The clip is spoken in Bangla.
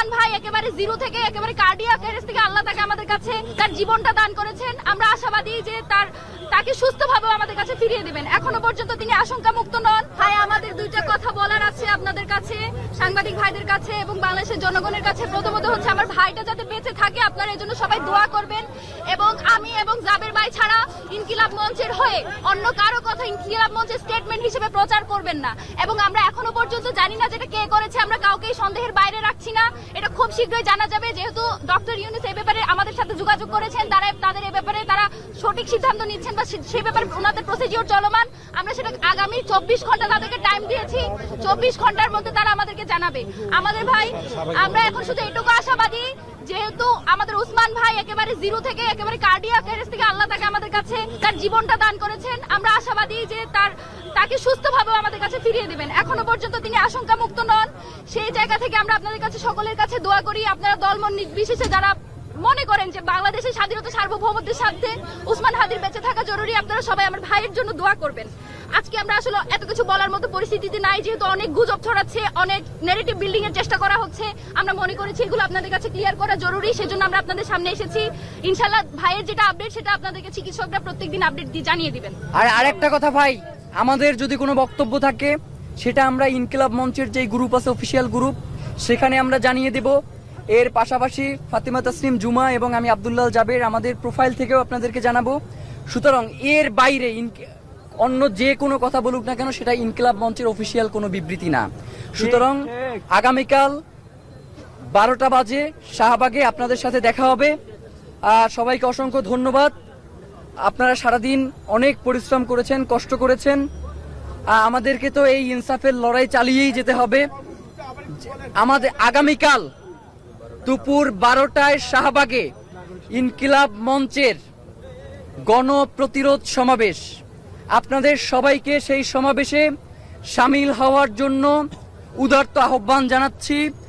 উসমান ভাই একেবারে জিরো থেকে একেবারে কার্ডিয়াক অ্যারেস্ট থেকে আল্লাহ তাকে আমাদের কাছে তার জীবনটা দান করেছেন। আমরা আশাবাদী যে তাকে সুস্থভাবে আমাদের কাছে ফিরিয়ে দিবেন। এখনো পর্যন্ত তিনি আশঙ্কা মুক্ত নন। ভাই, আমাদের দুইটা কথা বলার আছে আপনাদের কাছে, সাংবাদিক ভাইদের কাছে এবং বাংলাদেশের জনগণের কাছে। প্রথমত হচ্ছে আমার ভাইটা যাতে বেঁচে থাকে, আপনারা এর জন্য সবাই দোয়া করবেন। এবং আমি এবং জাবের ভাই ছাড়া ইনকিলাব মঞ্চের হয়ে অন্য কারো কথা ইনকিলাব মঞ্চের স্টেটমেন্ট হিসেবে প্রচার করবেন না। এবং আমরা এখনো পর্যন্ত জানি না যেটা কে করেছে, আমরা কাউকেই সন্দেহের বাইরে রাখছি না। এটা খুব শীঘ্রই জানা যাবে, যেহেতু ডক্টর ইউনূস এই ব্যাপারে আমাদের সাথে যোগাযোগ করেছেন। তাদের এই ব্যাপারে তারা সঠিক সিদ্ধান্ত নিচ্ছেন বা সেই ব্যাপারে ওনাদের প্রসিডিওর চলমান। আমরা সেটা আগামী 24 ঘন্টা তাদেরকে টাইম দিয়েছি, 24 ঘন্টার মধ্যে তারা আমাদেরকে জানাবে। আমাদের ভাই, আমরা এখন শুধু এটুকু আশাবাদী, যেহেতু আমাদের উসমান ভাই একেবারে জিরো থেকে একেবারে কার্ডিয়াক অ্যারেস্ট থেকে আল্লাহ তাকে আমাদের কাছে তার জীবনটা দান করেছেন। আমরা আশাবাদী যে তাকে সুস্থভাবে আমাদের কাছে ফিরিয়ে দিবেন। এখনো পর্যন্ত তিনি আশঙ্কা মুক্ত নন। সেই জায়গা থেকে আমরা আপনাদের কাছে সকলের কাছে দোয়া করি, আপনারা দলমত নির্বিশেষে যারা মনে করেন যে বাংলাদেশের স্বাধীনতা সার্বভৌমত্বের সাথে উসমান হাদির বেঁচে থাকা জরুরি, আপনারা সবাই আমার ভাইয়ের জন্য দোয়া করবেন। আজকে আমরা আসলে এত কিছু বলার মতো পরিস্থিতিতে নাই, যেহেতু অনেক গুজব ছড়াচ্ছে, অনেক নেগেটিভ বিল্ডিং এর চেষ্টা করা হচ্ছে। আমরা মনে করেছি এগুলো আপনাদের কাছে ক্লিয়ার করা জরুরি, সেজন্য আমরা আপনাদের সামনে এসেছি। ইনশাআল্লাহ ভাইয়ের যেটা আপডেট সেটা আপনাদেরকে চিকিৎসকরা প্রত্যেকদিন আপডেট দিয়ে জানিয়ে দিবেন। আর আরেকটা কথা ভাই, আমাদের যদি কোনো বক্তব্য থাকে সেটা আমরা ইনকিলাব মঞ্চের যে গ্রুপ আছে, অফিসিয়াল গ্রুপ, সেখানে আমরা জানিয়ে দেব। এর পাশাপাশি ফাতিমা তাসনিম জুমা এবং আমি আব্দুল্লাহ জাবের আমাদের প্রোফাইল থেকেও আপনাদেরকে জানাবো। সুতরাং এর বাইরে অন্য যে কোনো কথা বলুক না কেন, সেটা ইনকিলাব মঞ্চের অফিসিয়াল কোনো বিবৃতি না। সুতরাং আগামীকাল 12টা বাজে শাহবাগে আপনাদের সাথে দেখা হবে। আর সবাইকে অসংখ্য ধন্যবাদ। আপনারা সারাদিন অনেক পরিশ্রম করেছেন, কষ্ট করেছেন। আমাদেরকে তো এই ইনসাফের লড়াই চালিয়েই যেতে হবে। আমাদের আগামীকাল দুপুর 12টায় শাহবাগে ইনকিলাব মঞ্চের গণপ্রতিরোধ সমাবেশ। আপনাদের সবাইকে সেই সমাবেশে সামিল হওয়ার জন্য উদারত আহ্বান জানাচ্ছি।